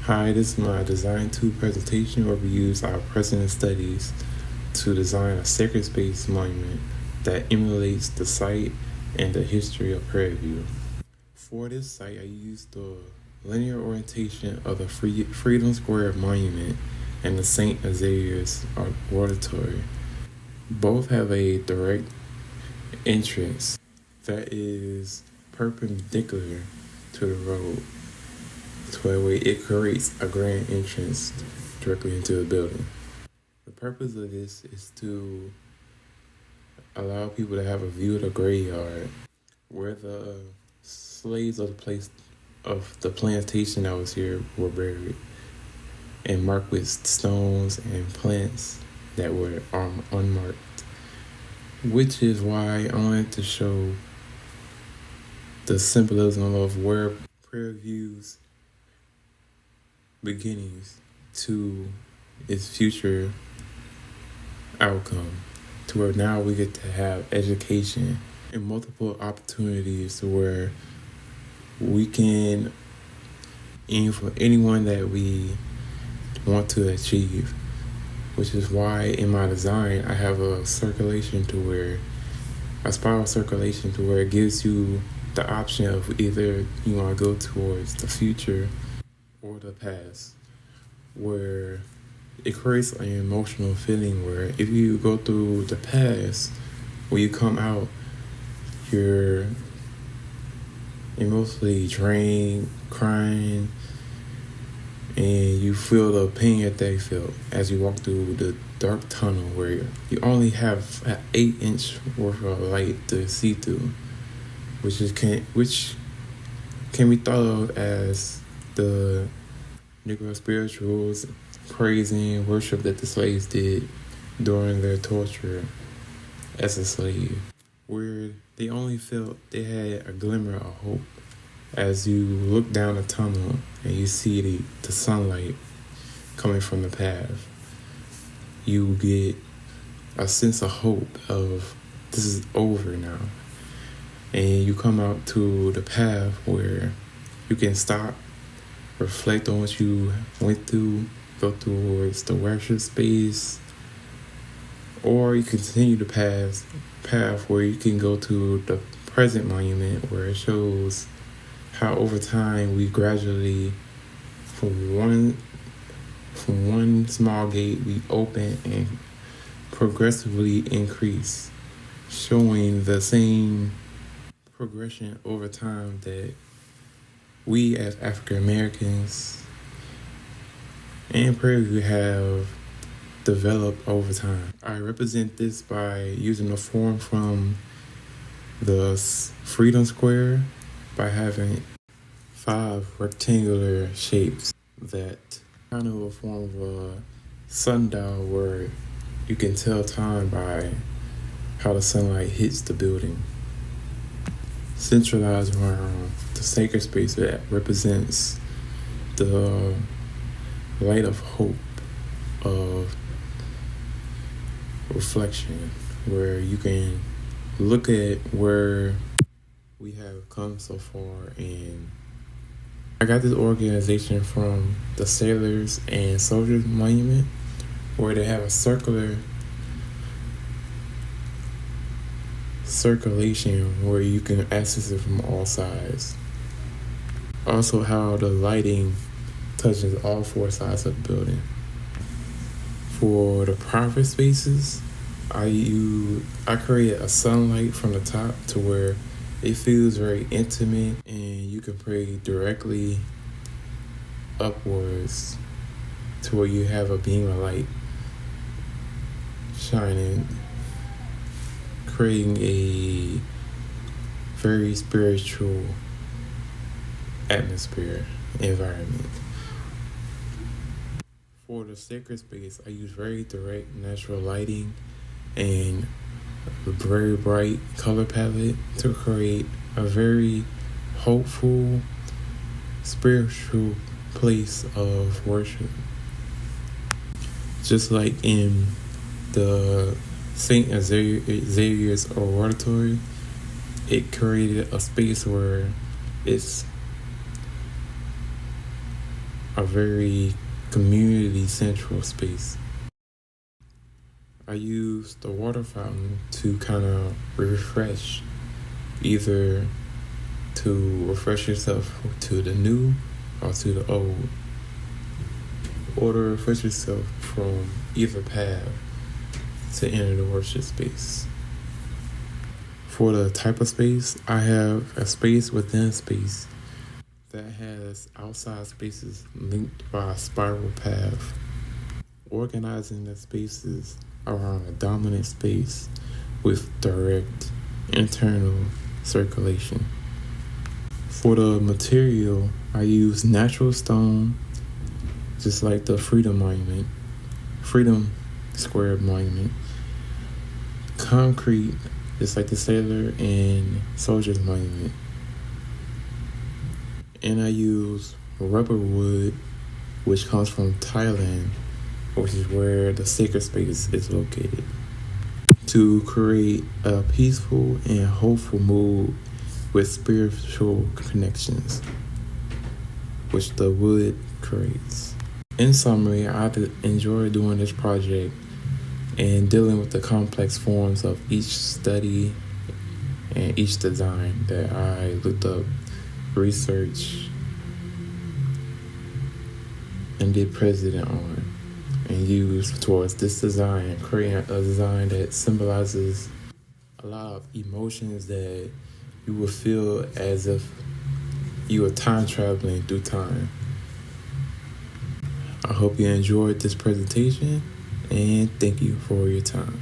Hi, this is my Design 2 presentation where we use our precedent studies to design a sacred space monument that emulates the site and the history of Prairie View. For this site, I used the linear orientation of the Freedom Square Monument and the St. Xavier's Auditorium. Both have a direct entrance that is perpendicular to the road, to a way it creates a grand entrance directly into the building. The purpose of this is to allow people to have a view of the graveyard where the slaves of the plantation that was here were buried, and marked with stones and plants that were unmarked. Which is why I wanted to show the symbolism of where Prairie View's beginnings to its future outcome, to where now we get to have education and multiple opportunities where we can aim for anyone that we want to achieve. Which is why in my design I have a spiral circulation to where it gives you the option of either you want to go towards the future or the past, where it creates an emotional feeling where if you go through the past, when you come out, you're emotionally drained, crying, and you feel the pain that they felt as you walk through the dark tunnel where you only have an 8-inch worth of light to see through, which can be thought of as the Negro spirituals praising worship that the slaves did during their torture as a slave, where they only felt they had a glimmer of hope. As you look down the tunnel and you see the sunlight coming from the path, you get a sense of hope of this is over now. And you come out to the path where you can stop, reflect on what you went through, go towards the worship space, or you continue the path where you can go to the present monument where it shows how over time we gradually, from one small gate, we open and progressively increase, showing the same progression over time that we as African Americans and Prairie View have developed over time. I represent this by using the form from the Freedom Square by having 5 rectangular shapes that kind of a form of a sundial where you can tell time by how the sunlight hits the building. Centralized around the sacred space that represents the light of hope, of reflection, where you can look at where we have come so far. And I got this organization from the Sailors and Soldiers Monument, where they have a circulation where you can access it from all sides. Also, how the lighting touches all 4 sides of the building. For the private spaces, I created a sunlight from the top to where it feels very intimate, and you can pray directly upwards to where you have a beam of light shining, creating a very spiritual atmosphere, environment. For the sacred space, I use very direct natural lighting and a very bright color palette to create a very hopeful, spiritual place of worship. Just like in the St. Xavier's Auditorium, it created a space where it's a very community central space. I use the water fountain to kind of refresh, either to refresh yourself to the new or to the old, or to refresh yourself from either path to enter the worship space. For the type of space, I have a space within space that has outside spaces linked by a spiral path, organizing the spaces around a dominant space with direct internal circulation. For the material, I use natural stone, just like the Freedom Square Monument, concrete, just like the Sailor and Soldiers Monument, and I use rubber wood, which comes from Thailand, which is where the sacred space is located, to create a peaceful and hopeful mood with spiritual connections, which the wood creates. In summary, I enjoy doing this project and dealing with the complex forms of each study and each design that I looked up, researched, and did president on, and used towards this design, creating a design that symbolizes a lot of emotions that you will feel as if you were time traveling through time. I hope you enjoyed this presentation, and thank you for your time.